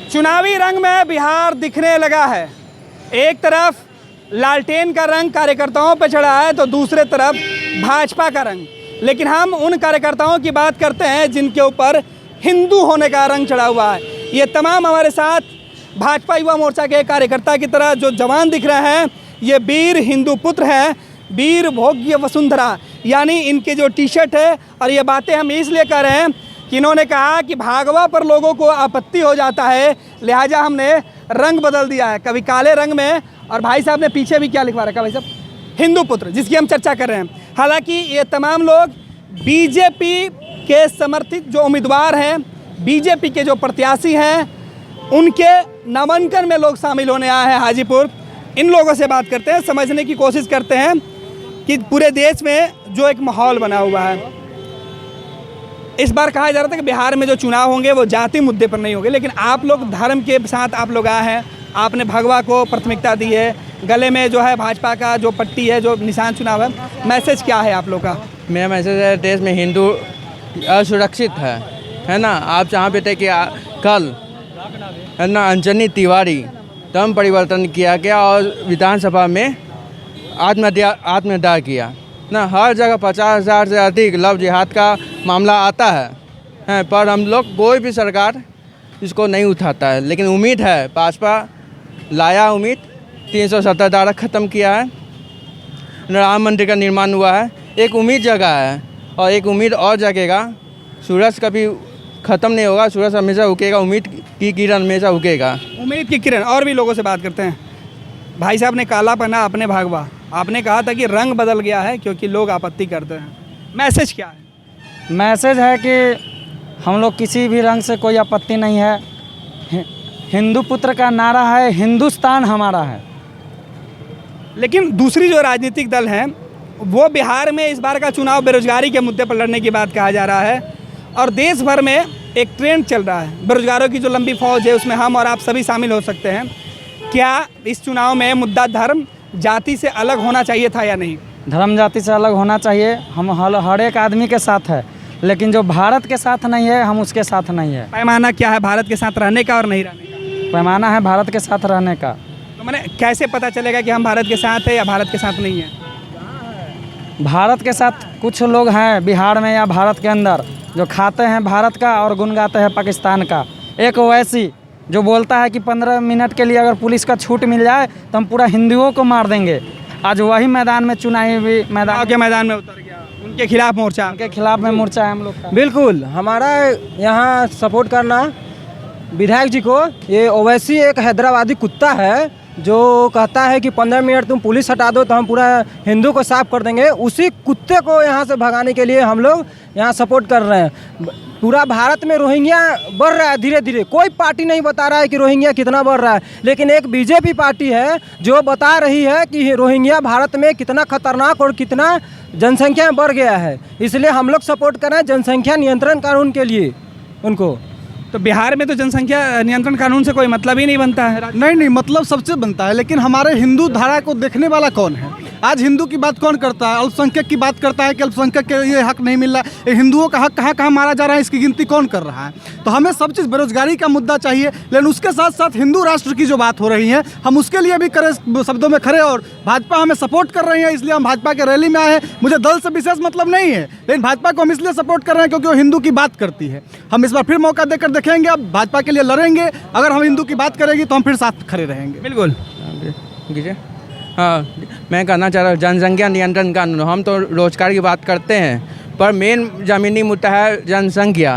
चुनावी रंग में बिहार दिखने लगा है। एक तरफ लालटेन का रंग कार्यकर्ताओं पर चढ़ा है तो दूसरे तरफ भाजपा का रंग। लेकिन हम उन कार्यकर्ताओं की बात करते हैं जिनके ऊपर हिंदू होने का रंग चढ़ा हुआ है। ये तमाम हमारे साथ भाजपा युवा मोर्चा के कार्यकर्ता की तरह जो जवान दिख रहे हैं, ये वीर हिंदू पुत्र हैं, वीर भोग्य वसुंधरा, यानी इनके जो टी शर्ट है। और ये बातें हम इसलिए कर रहे हैं कि इन्होंने कहा कि भागवा पर लोगों को आपत्ति हो जाता है, लिहाजा हमने रंग बदल दिया है, कभी काले रंग में। और भाई साहब ने पीछे भी क्या लिखवा रखा भाई साहब, हिंदू पुत्र, जिसकी हम चर्चा कर रहे हैं। हालांकि ये तमाम लोग बीजेपी के समर्थित जो उम्मीदवार हैं, बीजेपी के जो प्रत्याशी हैं, उनके नामांकन में लोग शामिल होने आए हैं हाजीपुर। इन लोगों से बात करते हैं, समझने की कोशिश करते हैं कि पूरे देश में जो एक माहौल बना हुआ है। इस बार कहा जा रहा था कि बिहार में जो चुनाव होंगे वो जाति मुद्दे पर नहीं होंगे, लेकिन आप लोग धर्म के साथ आप लोग आए हैं, आपने भगवा को प्राथमिकता दी है, गले में जो है भाजपा का जो पट्टी है, जो निशान चुनाव है, मैसेज क्या है आप लोग का? मेरा मैसेज है, देश में हिंदू असुरक्षित है ना। आप जहाँ पे थे कि कल है ना अंजनी तिवारी धर्म परिवर्तन किया गया और विधानसभा में आत्मदाह किया ना। हर जगह 50,000 से अधिक लव जिहाद का मामला आता है, पर हम लोग कोई भी सरकार इसको नहीं उठाता है। लेकिन उम्मीद है, भाजपा लाया उम्मीद, 370 धारा ख़त्म किया है, राम मंदिर का निर्माण हुआ है, एक उम्मीद जगह है और एक उम्मीद और जगेगा। सूरज कभी ख़त्म नहीं होगा, सूरज हमेशा उगेगा, उम्मीद की किरण हमेशा उगेगा। उम्मीद की किरण। और भी लोगों से बात करते हैं। भाई साहब ने काला पहना, आपने भागवा, आपने कहा था कि रंग बदल गया है क्योंकि लोग आपत्ति करते हैं, मैसेज क्या है? मैसेज है कि हम लोग किसी भी रंग से कोई आपत्ति नहीं है। हिंदू पुत्र का नारा है, हिंदुस्तान हमारा है। लेकिन दूसरी जो राजनीतिक दल हैं वो बिहार में इस बार का चुनाव बेरोजगारी के मुद्दे पर लड़ने की बात कहा जा रहा है और देश भर में एक ट्रेंड चल रहा है, बेरोजगारों की जो लंबी फौज है उसमें हम और आप सभी शामिल हो सकते हैं। क्या इस चुनाव में मुद्दा धर्म जाति से अलग होना चाहिए था या नहीं? धर्म जाति से अलग होना चाहिए। हम हर एक आदमी के साथ है, लेकिन जो भारत के साथ नहीं है हम उसके साथ नहीं है। पैमाना क्या है भारत के साथ रहने का और नहीं रहने का? पैमाना है भारत के साथ रहने का। तो मैंने कैसे पता चलेगा कि हम भारत के साथ है या भारत के साथ नहीं है? भारत के साथ कुछ लोग हैं बिहार में या भारत के अंदर जो खाते हैं भारत का और गुन गाते हैं पाकिस्तान का। एक ओवैसी जो बोलता है कि 15 मिनट के लिए अगर पुलिस का छूट मिल जाए तो हम पूरा हिंदुओं को मार देंगे। आज वही मैदान में चुनावी मैदान में उतर गया, उनके खिलाफ मोर्चा, उनके खिलाफ में मोर्चा है हम लोग का। बिल्कुल हमारा यहाँ सपोर्ट करना विधायक जी को। ये ओवैसी एक हैदराबादी कुत्ता है जो कहता है कि 15 मिनट तुम पुलिस हटा दो तो हम पूरा हिंदू को साफ कर देंगे। उसी कुत्ते को यहाँ से भगाने के लिए हम लोग यहाँ सपोर्ट कर रहे हैं। पूरा भारत में रोहिंग्या बढ़ रहा है धीरे धीरे। कोई पार्टी नहीं बता रहा है कि रोहिंग्या कितना बढ़ रहा है, लेकिन एक बीजेपी पार्टी है जो बता रही है कि रोहिंग्या भारत में कितना खतरनाक और कितना जनसंख्या बढ़ गया है। इसलिए हम लोग सपोर्ट कर रहे हैं जनसंख्या नियंत्रण कानून के लिए उनको। तो बिहार में तो जनसंख्या नियंत्रण कानून से कोई मतलब ही नहीं बनता है। नहीं, मतलब सबसे बनता है, लेकिन हमारे हिंदू धारा को देखने वाला कौन है? आज हिंदू की बात कौन करता है? अल्पसंख्यक की बात करता है कि अल्पसंख्यक के ये हक नहीं मिल रहा है। हिंदुओं का हक कहाँ कहाँ मारा जा रहा है, इसकी गिनती कौन कर रहा है? तो हमें सब चीज़, बेरोजगारी का मुद्दा चाहिए, लेकिन उसके साथ साथ हिंदू राष्ट्र की जो बात हो रही है हम उसके लिए भी करे शब्दों में खड़े। और भाजपा हमें सपोर्ट कर रही है, इसलिए हम भाजपा के रैली में आए हैं। मुझे दल से विशेष मतलब नहीं है, लेकिन भाजपा को हम इसलिए सपोर्ट कर रहे हैं क्योंकि वो हिंदू की बात करती है। हम इस बार फिर मौका देकर देखेंगे, अब भाजपा के लिए लड़ेंगे। अगर हम हिंदू की बात करेंगे तो हम फिर साथ खड़े रहेंगे। बिल्कुल। हाँ, मैं कहना चाह रहा हूँ जनसंख्या नियंत्रण कानून। हम तो रोजगार की बात करते हैं, पर मेन ज़मीनी मुद्दा है जनसंख्या।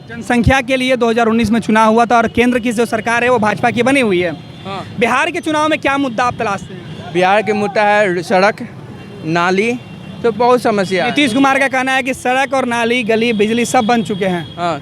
जनसंख्या के लिए 2019 में चुनाव हुआ था और केंद्र की जो सरकार है वो भाजपा की बनी हुई है। हाँ। बिहार के चुनाव में क्या मुद्दा आप तलाशते हैं? बिहार के मुद्दा है सड़क, नाली, तो बहुत समस्या है। नीतीश कुमार का कहना है कि सड़क और नाली, गली, बिजली सब बन चुके हैं। हाँ,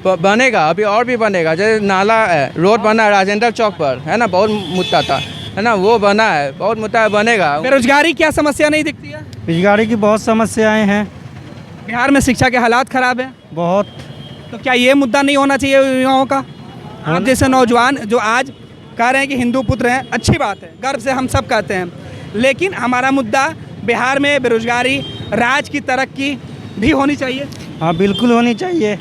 बनेगा, अभी और भी बनेगा। जैसे नाला है, रोड बना है राजेंद्र चौक पर, है ना, बहुत मुद्दा था, है ना, वो बना है, बहुत मुद्दा बनेगा। बेरोजगारी क्या समस्या नहीं दिखती है? बेरोजगारी की बहुत समस्याएं हैं। बिहार में शिक्षा के हालात खराब है बहुत। तो क्या ये मुद्दा नहीं होना चाहिए युवाओं का? आप जैसे नौजवान जो आज कह रहे हैं कि हिंदू पुत्र हैं, अच्छी बात है, गर्व से हम सब कहते हैं, लेकिन हमारा मुद्दा बिहार में बेरोजगारी, राज्य की तरक्की भी होनी चाहिए। हाँ बिल्कुल होनी चाहिए।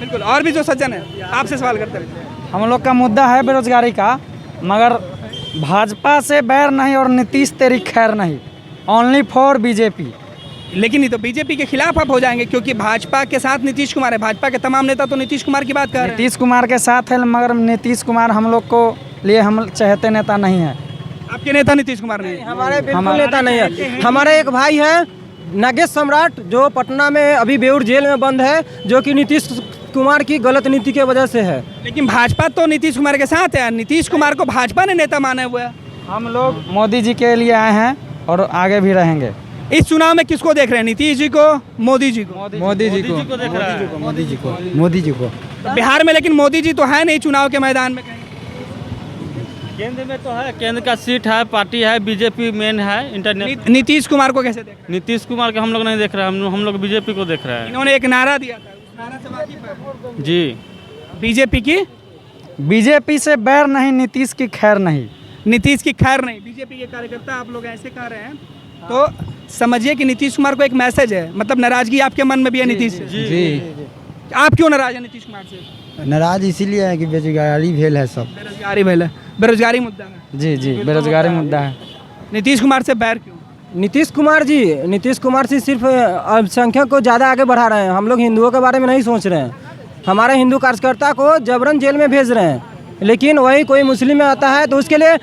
बिल्कुल। और भी जो सज्जन है आपसे सवाल करते हैं। हम लोग का मुद्दा है बेरोजगारी का, मगर भाजपा से बैर नहीं और नीतीश तेरी खैर नहीं, ओनली फॉर बीजेपी। लेकिन ये तो बीजेपी के खिलाफ आप हो जाएंगे, क्योंकि भाजपा के साथ नीतीश कुमार है। भाजपा के तमाम नेता तो नीतीश कुमार की बात कर रहे हैं। नीतीश कुमार के साथ है, मगर नीतीश कुमार हम लोग को लिए हम चाहते नेता नहीं है। आपके नेता नीतीश कुमार नहीं है? हमारे बिल्कुल नेता नहीं है। हमारे एक भाई है नागेश सम्राट, जो पटना में अभी बेऊर जेल में बंद है, जो कि नीतीश कुमार की गलत नीति की वजह से है। लेकिन भाजपा तो नीतीश कुमार के साथ है। नीतीश कुमार को भाजपा ने नेता माने हुए है। हम लोग मोदी जी के लिए आए हैं और आगे भी रहेंगे। इस चुनाव में किसको देख रहे हैं, नीतीश जी को, मोदी जी को? मोदी जी को देख रहा है। मोदी जी को। तो बिहार में लेकिन मोदी जी तो है नहीं चुनाव के मैदान में कहीं। केंद्र में तो है, केंद्र का सीट है, पार्टी है, बीजेपी मेन है, इंटरनेट। नीतीश कुमार को कैसे देख रहे नीतीश कुमार को हम लोग नहीं देख रहे हैं, हम लोग बीजेपी को देख रहे हैं? हैं। इन्होंने एक नारा दिया था, उस नारा से वाकिफ है? जी, बीजेपी की, बीजेपी से बैर नहीं, नीतीश की खैर नहीं। नीतीश की खैर नहीं। बीजेपी के कार्यकर्ता आप लोग ऐसे कह रहे हैं तो समझिए कि नीतीश कुमार को एक मैसेज है, मतलब नाराजगी आपके मन में भी है नीतीश से। जी, आप क्यों नाराज है नीतीश कुमार से? नाराज इसीलिए है कि बेरोजगारी भेल है सब। बेरोजगारी भले, बेरोजगारी मुद्दा है। जी जी, बेरोजगारी मुद्दा है। नीतीश कुमार से बैर क्यों? नीतीश कुमार जी सिर्फ अल्पसंख्यक को ज़्यादा आगे बढ़ा रहे हैं। हम लोग हिंदुओं के बारे में नहीं सोच रहे हैं। हमारे हिंदू कार्यकर्ता को जबरन जेल में भेज रहे हैं, लेकिन वही कोई मुस्लिम में आता है तो उसके लिए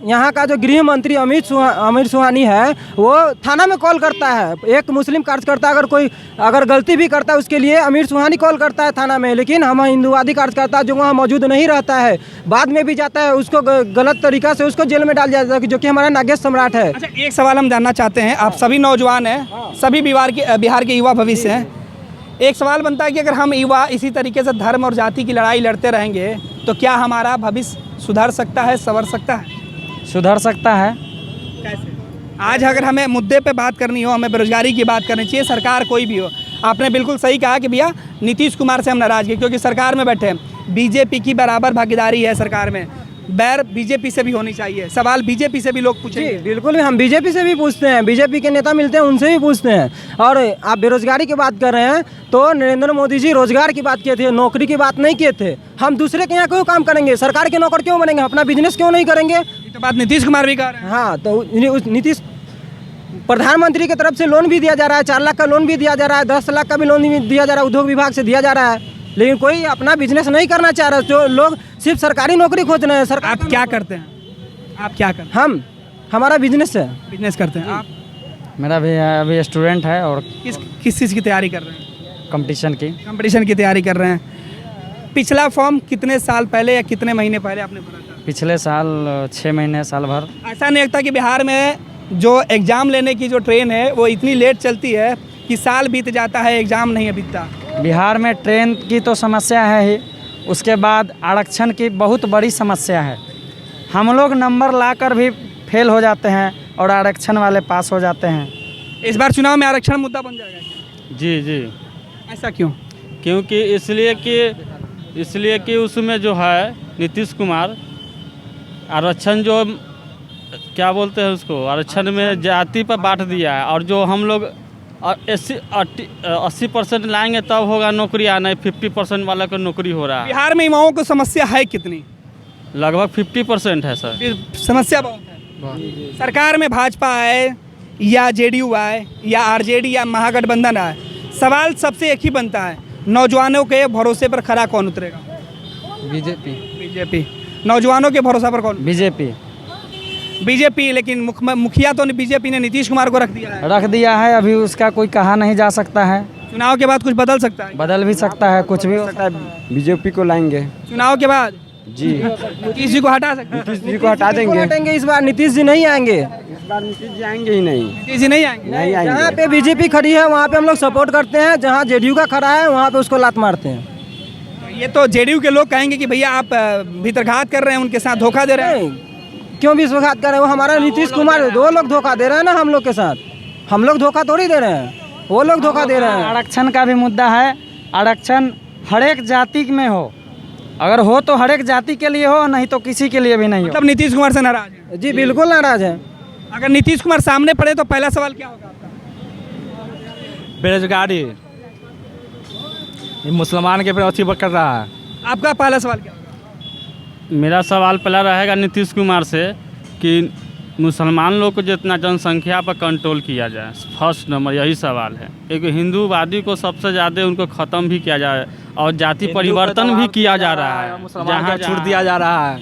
यहाँ का जो गृह मंत्री अमित सुहानी है, वो थाना में कॉल करता है। एक मुस्लिम कार्यकर्ता अगर गलती भी करता है, उसके लिए अमित सुहानी कॉल करता है थाना में। लेकिन हम हिंदुवादी कार्यकर्ता जो वहाँ मौजूद नहीं रहता है, बाद में भी जाता है, उसको गलत तरीका से उसको जेल में डाल दिया जाता है, जो कि हमारा नागेश सम्राट है। अच्छा, एक सवाल हम जानना चाहते हैं। आप सभी नौजवान हैं, सभी बिहार के युवा भविष्य हैं। एक सवाल बनता है कि अगर हम युवा इसी तरीके से धर्म और जाति की लड़ाई लड़ते रहेंगे तो क्या हमारा भविष्य सुधर सकता है, संवर सकता है? सुधर सकता है। कैसे? आज अगर हमें मुद्दे पे बात करनी हो, हमें बेरोजगारी की बात करनी चाहिए, सरकार कोई भी हो। आपने बिल्कुल सही कहा कि भैया नीतीश कुमार से हम नाराज हैं क्योंकि सरकार में बैठे हैं। बीजेपी की बराबर भागीदारी है सरकार में, बैर बीजेपी से भी होनी चाहिए। सवाल बीजेपी से भी लोग पूछेंगे। जी बिल्कुल, हम बीजेपी से भी पूछते हैं, बीजेपी के नेता मिलते हैं उनसे भी पूछते हैं। और आप बेरोजगारी की बात कर रहे हैं तो नरेंद्र मोदी जी रोजगार की बात किए थे, नौकरी की बात नहीं किए थे। हम दूसरे के यहाँ क्यों काम करेंगे, सरकार के नौकर क्यों बनेंगे, अपना बिजनेस क्यों नहीं करेंगे? ये तो बात नीतीश कुमार भी कर रहे हैं। हाँ, तो नीतीश प्रधानमंत्री की तरफ से लोन भी दिया जा रहा है, 4 लाख का लोन भी दिया जा रहा है, 10 लाख का भी लोन भी दिया जा रहा है, उद्योग विभाग से दिया जा रहा है। लेकिन कोई अपना बिजनेस नहीं करना चाह रहा, जो लोग सिर्फ सरकारी नौकरी खोज रहे हैं। सरकार आप क्या करते हैं? आप क्या करते हैं? हमारा बिजनेस है, बिजनेस करते हैं। आप मेरा भी अभी स्टूडेंट है और किस चीज़ की तैयारी कर रहे हैं? कंपटीशन की। कंपटीशन की तैयारी कर रहे हैं। पिछला फॉर्म कितने साल पहले या कितने महीने पहले आपने भरा था? पिछले साल 6 महीने, साल भर। ऐसा नहीं लगता कि बिहार में जो एग्ज़ाम लेने की जो ट्रेन है वो इतनी लेट चलती है कि साल बीत जाता है, एग्ज़ाम नहीं बीतता? बिहार में ट्रेन की तो समस्या है ही, उसके बाद आरक्षण की बहुत बड़ी समस्या है। हम लोग नंबर लाकर भी फेल हो जाते हैं और आरक्षण वाले पास हो जाते हैं। इस बार चुनाव में आरक्षण मुद्दा बन जाएगा? जी जी, ऐसा क्यों? क्योंकि इसलिए कि उसमें जो है नीतीश कुमार आरक्षण जो क्या बोलते हैं उसको, आरक्षण में जाति पर बांट दिया है। और जो हम लोग 80% लाएंगे तब होगा नौकरी आना, 50% वाला को नौकरी हो रहा है। बिहार में युवाओं को समस्या है कितनी? लगभग 50% है सर। फिर समस्या बहुत है। सरकार में भाजपा आए या जेडीयू आए या आरजेडी या महागठबंधन आए, सवाल सबसे एक ही बनता है, नौजवानों के भरोसे पर खरा कौन उतरेगा? बीजेपी। नौजवानों के भरोसा पर कौन? बीजेपी। लेकिन मुखिया तो बीजेपी ने नीतीश कुमार को रख दिया है। अभी उसका कोई कहा नहीं जा सकता है। चुनाव के बाद कुछ बदल सकता है? बदल भी सकता है, कुछ भी हो सकता है। बीजेपी को लाएंगे चुनाव के बाद। जी, नीतीश जी को हटा सकते हैं? नीतीश जी को हटा देंगे। इस बार नीतीश जी नहीं आएंगे। इस बार नीतीश जी आएंगे ही नहीं। नीतीश जी नहीं आएंगे? नहीं आएंगे। जहाँ पे बीजेपी खड़ी है वहाँ पे हम लोग सपोर्ट करते हैं, जहाँ जेडीयू का खड़ा है वहाँ पे उसको लात मारते हैं। ये तो जेडीयू के लोग कहेंगे कि भैया आप भीतरघात कर रहे हैं, उनके साथ धोखा दे रहे हैं। नहीं, क्यों विश्वासघात कर रहे हैं? वो हमारा नीतीश कुमार, 2 लोग धोखा दे रहे हैं ना हम लोग के साथ। हम लोग धोखा थोड़ी दे रहे हैं, वो लोग धोखा दे रहे हैं। आरक्षण का भी मुद्दा है। आरक्षण हर एक जाति में हो, अगर हो तो हर एक जाति के लिए हो, नहीं तो किसी के लिए भी नहीं हो। मतलब नीतीश कुमार से नाराज है? जी बिल्कुल नाराज है। अगर नीतीश कुमार सामने पड़े तो पहला सवाल क्या होगा आपका? बेरोजगारी, ये मुसलमान के प्रति कर रहा है। आपका पहला सवाल क्या होगा? मेरा सवाल पहला रहेगा नीतीश कुमार से कि मुसलमान लोग को जितना जनसंख्या पर कंट्रोल किया जाए, फर्स्ट नंबर यही सवाल है। एक हिंदूवादी को सबसे ज़्यादा उनको ख़त्म भी किया जाए और जाति परिवर्तन भी किया जा रहा है, जहाँ छूट दिया जा रहा है।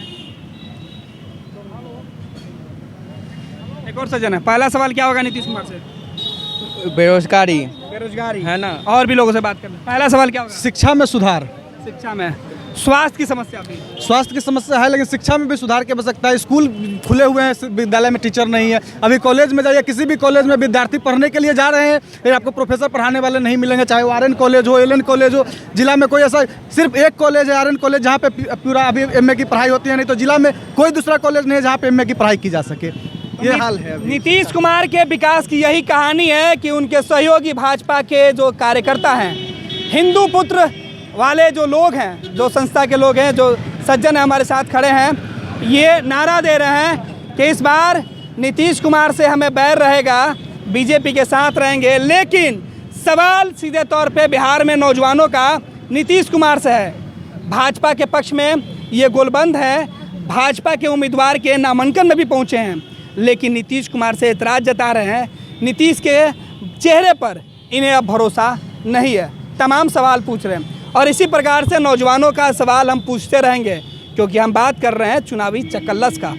एक और सज्जन है, पहला सवाल क्या होगा नीतीश कुमार से? बेरोजगारी बेरोजगारी है ना। और भी लोगों से बात करना। पहला सवाल क्या होगा? शिक्षा में सुधार। शिक्षा में। स्वास्थ्य की समस्या भी। स्वास्थ्य की समस्या है, लेकिन शिक्षा में भी सुधार की आवश्यकता है। स्कूल खुले हुए हैं, विद्यालय में टीचर नहीं है। अभी कॉलेज में जाइए, किसी भी कॉलेज में विद्यार्थी पढ़ने के लिए जा रहे हैं, फिर आपको प्रोफेसर पढ़ाने वाले नहीं मिलेंगे, चाहे वो RN कॉलेज हो, LN कॉलेज हो। जिला में कोई ऐसा सिर्फ एक कॉलेज है RN कॉलेज, जहाँ पे पूरा अभी MA की पढ़ाई होती है, नहीं तो जिला में कोई दूसरा कॉलेज नहीं है जहाँ पे MA की पढ़ाई की जा सके। ये हाल है अभी। नीतीश कुमार के विकास की यही कहानी है कि उनके सहयोगी भाजपा के जो कार्यकर्ता हैं, हिंदू पुत्र वाले जो लोग हैं, जो संस्था के लोग हैं, जो सज्जन हमारे साथ खड़े हैं, ये नारा दे रहे हैं कि इस बार नीतीश कुमार से हमें बैर रहेगा, बीजेपी के साथ रहेंगे। लेकिन सवाल सीधे तौर पे बिहार में नौजवानों का नीतीश कुमार से है। भाजपा के पक्ष में ये गोलबंद है, भाजपा के उम्मीदवार के नामांकन में भी पहुँचे हैं, लेकिन नीतीश कुमार से एतराज़ जता रहे हैं। नीतीश के चेहरे पर इन्हें अब भरोसा नहीं है। तमाम सवाल पूछ रहे हैं और इसी प्रकार से नौजवानों का सवाल हम पूछते रहेंगे, क्योंकि हम बात कर रहे हैं चुनावी चकल्लस का।